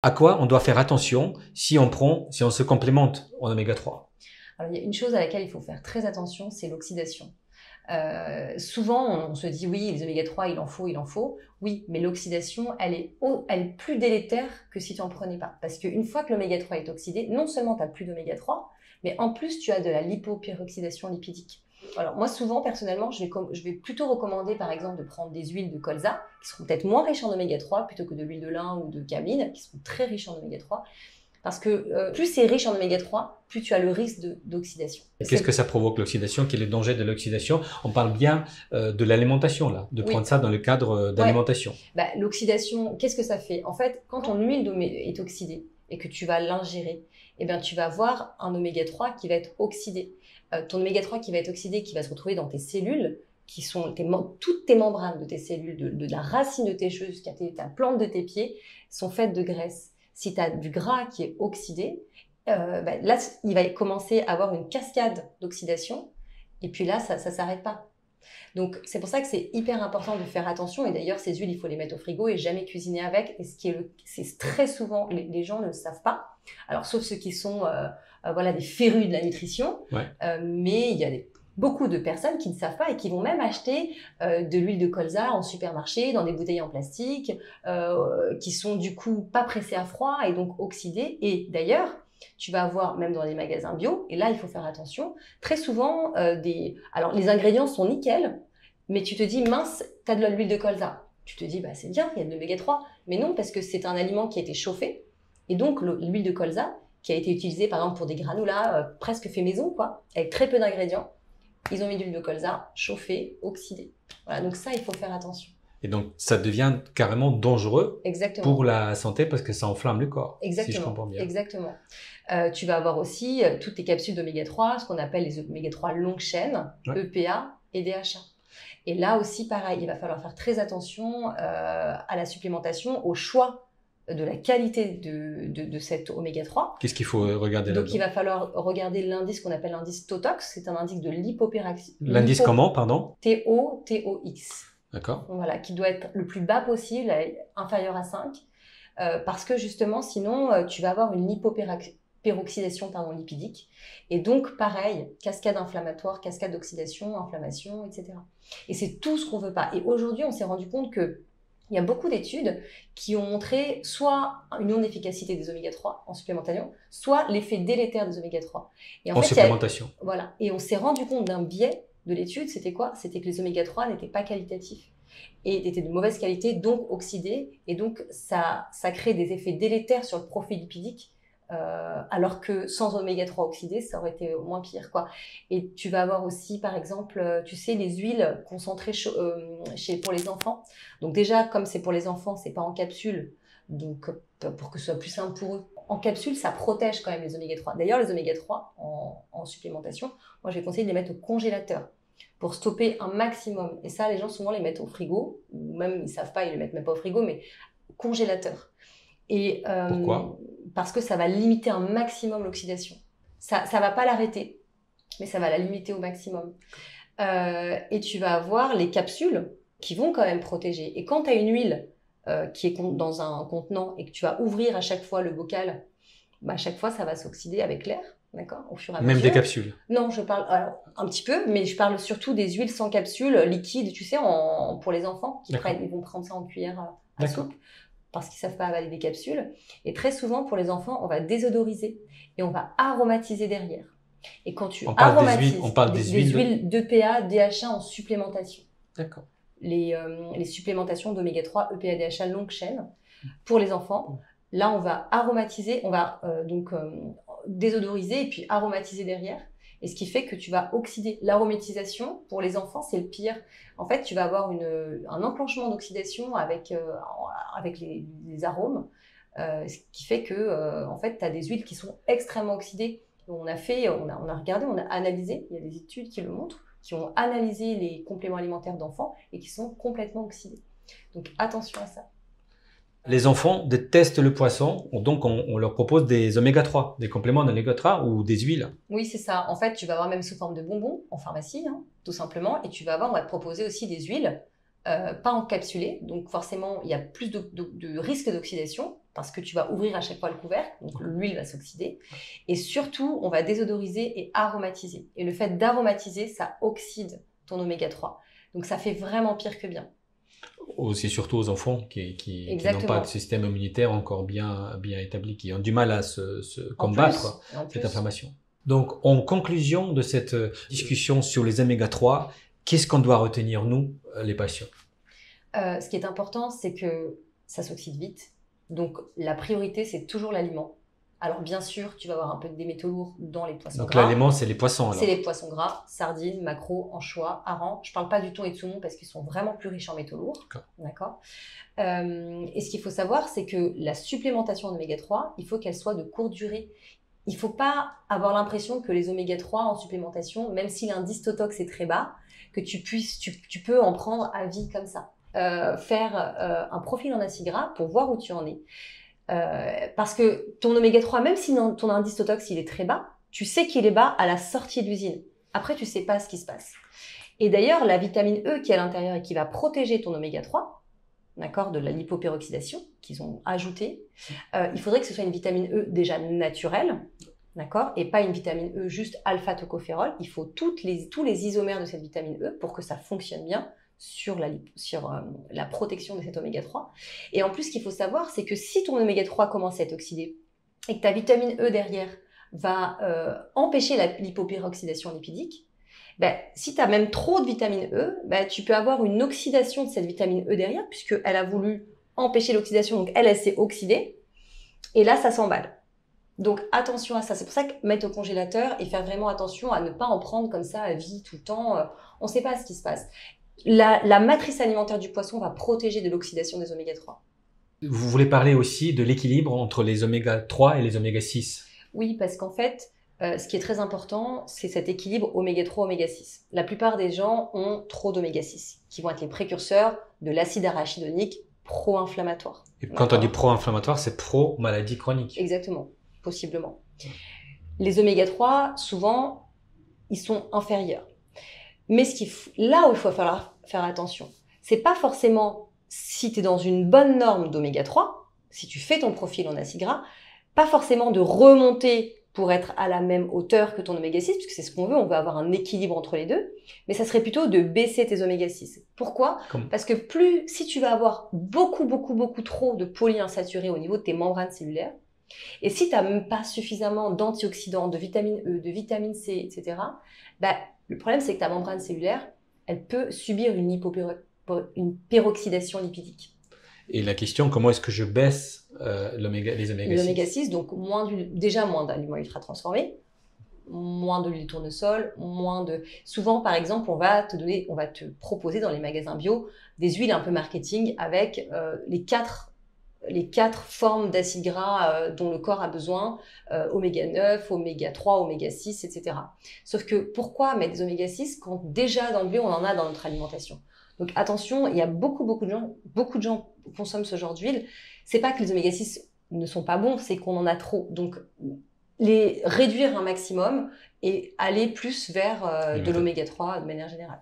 À quoi on doit faire attention si on se complémente en oméga 3? Alors, il y a une chose à laquelle il faut faire très attention, c'est l'oxydation. Souvent, on se dit oui, les oméga 3, il en faut. Oui, mais l'oxydation, elle est plus délétère que si tu n'en prenais pas. Parce qu'une fois que l'oméga 3 est oxydé, non seulement tu n'as plus d'oméga 3, mais en plus, tu as de la lipopyroxydation lipidique. Alors moi, souvent, personnellement, je vais plutôt recommander, par exemple, de prendre des huiles de colza, qui seront peut-être moins riches en oméga 3, plutôt que de l'huile de lin ou de cameline, qui sont très riches en oméga 3. Parce que plus c'est riche en oméga 3, plus tu as le risque d'oxydation. Qu'est-ce que ça provoque l'oxydation? Quel est le danger de l'oxydation? On parle bien de l'alimentation, là, de prendre ça dans le cadre d'alimentation. L'oxydation, qu'est-ce que ça fait? En fait, quand ton huile est oxydée et que tu vas l'ingérer, eh bien, tu vas avoir un oméga 3 qui va être oxydé. Ton oméga 3 qui va être oxydé, qui va se retrouver dans tes cellules, qui sont toutes tes membranes de tes cellules, de la racine de tes cheveux jusqu'à ta plante de tes pieds, sont faites de graisse. Si tu as du gras qui est oxydé, là, il va commencer à avoir une cascade d'oxydation. Et puis là, ça ne s'arrête pas. Donc, c'est pour ça que c'est hyper important de faire attention. Et d'ailleurs, ces huiles, il faut les mettre au frigo et jamais cuisiner avec. Et c'est très souvent, les gens ne le savent pas. Alors, sauf ceux qui sont des férus de la nutrition. Mais il y a beaucoup de personnes qui ne savent pas et qui vont même acheter de l'huile de colza en supermarché, dans des bouteilles en plastique, qui sont du coup pas pressées à froid et donc oxydées. Et d'ailleurs, tu vas avoir même dans les magasins bio, et là il faut faire attention, très souvent, alors les ingrédients sont nickel, mais tu te dis mince, tu as de l'huile de colza. Tu te dis c'est bien, il y a de l'oméga 3, mais non, parce que c'est un aliment qui a été chauffé, et donc l'huile de colza, qui a été utilisée par exemple pour des granulats presque fait maison, quoi, avec très peu d'ingrédients. Ils ont mis de l'huile de colza, chauffée, oxydée. Voilà, donc ça, il faut faire attention. Et donc, ça devient carrément dangereux pour la santé parce que ça enflamme le corps, si je comprends bien. Exactement. Tu vas avoir aussi toutes tes capsules d'oméga 3, ce qu'on appelle les oméga 3 longue chaîne, EPA et DHA. Et là aussi, pareil, il va falloir faire très attention à la supplémentation, au choix de la qualité de cet oméga 3. Qu'est-ce qu'il faut regarder là-dedans? Donc, il va falloir regarder l'indice qu'on appelle l'indice TOTOX. C'est un indice de lipopyroxydation. L'indice comment, pardon? TOX. D'accord. Voilà, qui doit être le plus bas possible, inférieur à 5. Parce que justement, sinon, tu vas avoir une lipopyroxydation lipidique. Et donc, pareil, cascade inflammatoire, cascade d'oxydation, inflammation, etc. Et c'est tout ce qu'on ne veut pas. Et aujourd'hui, on s'est rendu compte que il y a beaucoup d'études qui ont montré soit une non-efficacité des oméga 3 en supplémentation, soit l'effet délétère des oméga 3. Et en fait, supplémentation. Voilà. Et on s'est rendu compte d'un biais de l'étude, c'était quoi? C'était que les oméga 3 n'étaient pas qualitatifs et étaient de mauvaise qualité, donc oxydés. Et donc, ça crée des effets délétères sur le profil lipidique. Alors que sans oméga 3 oxydés, ça aurait été moins pire, quoi. Et tu vas avoir aussi, par exemple, tu sais, les huiles concentrées pour les enfants. Donc déjà, comme c'est pour les enfants, c'est pas en capsule, donc pour que ce soit plus simple pour eux. En capsule, ça protège quand même les oméga 3. D'ailleurs, les oméga 3 en supplémentation, moi, je vais conseiller de les mettre au congélateur pour stopper un maximum. Et ça, les gens souvent les mettent au frigo, ou même ils savent pas, ils les mettent même pas au frigo, mais congélateur. Et pourquoi? Parce que ça va limiter un maximum l'oxydation. Ça va pas l'arrêter, mais ça va la limiter au maximum. Et tu vas avoir les capsules qui vont quand même protéger. Et quand tu as une huile qui est dans un contenant et que tu vas ouvrir à chaque fois le bocal, à chaque fois ça va s'oxyder avec l'air, d'accord, au fur et à mesure. Même des capsules? Non, je parle un petit peu, mais je parle surtout des huiles sans capsule, liquides, tu sais, pour les enfants ils vont prendre ça en cuillère à soupe, parce qu'ils ne savent pas avaler des capsules. Et très souvent, pour les enfants, on va désodoriser et on va aromatiser derrière. Et quand tu aromatises, on parle des huiles d'EPA, DHA en supplémentation. D'accord. Les supplémentations d'oméga 3, EPA, DHA longue chaîne, pour les enfants, là, on va aromatiser, on va désodoriser et puis aromatiser derrière. Et ce qui fait que tu vas oxyder. L'aromatisation, pour les enfants, c'est le pire. En fait, tu vas avoir un enclenchement d'oxydation avec les arômes, ce qui fait que en fait, tu as des huiles qui sont extrêmement oxydées. On a regardé, on a analysé, il y a des études qui le montrent, qui ont analysé les compléments alimentaires d'enfants et qui sont complètement oxydés. Donc, attention à ça. Les enfants détestent le poisson, donc on leur propose des oméga 3, des compléments d'oméga 3 ou des huiles. Oui, c'est ça. En fait, tu vas avoir même sous forme de bonbons en pharmacie, tout simplement, et on va te proposer aussi des huiles, pas encapsulées, donc forcément, il y a plus de risque d'oxydation, parce que tu vas ouvrir à chaque fois le couvercle, donc l'huile va s'oxyder. Et surtout, on va désodoriser et aromatiser. Et le fait d'aromatiser, ça oxyde ton oméga 3. Donc ça fait vraiment pire que bien. C'est surtout aux enfants qui n'ont pas de système immunitaire encore bien établi, qui ont du mal à se combattre cette inflammation. Donc, en conclusion de cette discussion sur les oméga 3, qu'est-ce qu'on doit retenir, nous, les patients? Ce qui est important, c'est que ça s'oxyde vite. Donc, la priorité, c'est toujours l'aliment. Alors, bien sûr, tu vas avoir un peu des métaux lourds dans les poissons gras. Donc, l'aliment, c'est les poissons, alors? C'est les poissons gras, sardines, maquereaux, anchois, harengs. Je ne parle pas du thon et du saumon parce qu'ils sont vraiment plus riches en métaux lourds. D'accord. Et ce qu'il faut savoir, c'est que la supplémentation en oméga 3, il faut qu'elle soit de courte durée. Il ne faut pas avoir l'impression que les oméga 3 en supplémentation, même si l'indice Totox est très bas, que tu peux en prendre à vie comme ça. Faire un profil en acide gras pour voir où tu en es. Parce que ton oméga 3, même si ton indice Totox il est très bas, tu sais qu'il est bas à la sortie de l'usine. Après, tu ne sais pas ce qui se passe. Et d'ailleurs, la vitamine E qui est à l'intérieur et qui va protéger ton oméga 3, d'accord, de la lipoperoxydation qu'ils ont ajoutée, il faudrait que ce soit une vitamine E déjà naturelle, d'accord, et pas une vitamine E juste alpha-tocophérol. Il faut tous les isomères de cette vitamine E pour que ça fonctionne bien sur la protection de cet oméga 3. Et en plus, ce qu'il faut savoir, c'est que si ton oméga 3 commence à être oxydé et que ta vitamine E derrière va empêcher la lipoperoxydation lipidique, si tu as même trop de vitamine E, tu peux avoir une oxydation de cette vitamine E derrière, puisqu'elle a voulu empêcher l'oxydation, donc elle s'est oxydée, et là, ça s'emballe. Donc, attention à ça. C'est pour ça que mettre au congélateur et faire vraiment attention à ne pas en prendre comme ça à vie tout le temps. On ne sait pas ce qui se passe. La matrice alimentaire du poisson va protéger de l'oxydation des oméga 3. Vous voulez parler aussi de l'équilibre entre les oméga 3 et les oméga 6? Oui, parce qu'en fait, ce qui est très important, c'est cet équilibre oméga 3, oméga 6. La plupart des gens ont trop d'oméga 6, qui vont être les précurseurs de l'acide arachidonique pro-inflammatoire. Et quand on dit pro-inflammatoire, c'est pro-maladie chronique. Exactement, possiblement. Les oméga 3, souvent, ils sont inférieurs. Mais là où il faut faire attention, c'est pas forcément si tu es dans une bonne norme d'oméga 3, si tu fais ton profil en acide gras, pas forcément de remonter pour être à la même hauteur que ton oméga 6, puisque c'est ce qu'on veut avoir un équilibre entre les deux, mais ça serait plutôt de baisser tes oméga 6. Pourquoi ? Parce que si tu vas avoir beaucoup trop de polyinsaturés au niveau de tes membranes cellulaires, et si tu n'as même pas suffisamment d'antioxydants, de vitamine E, de vitamine C, etc., le problème, c'est que ta membrane cellulaire, elle peut subir une peroxydation lipidique. Et la question, comment est-ce que je baisse les oméga 6? Les oméga 6, donc moins d'aliments ultra transformés, moins de l'huile de tournesol, Souvent, par exemple, on va te proposer dans les magasins bio des huiles un peu marketing avec les quatre formes d'acides gras dont le corps a besoin, oméga 9, oméga 3, oméga 6, etc. Sauf que pourquoi mettre des oméga 6 quand déjà d'emblée on en a dans notre alimentation? Donc attention, il y a beaucoup de gens consomment ce genre d'huile. C'est pas que les oméga 6 ne sont pas bons, c'est qu'on en a trop. Donc les réduire un maximum et aller plus vers de l'oméga 3 de manière générale.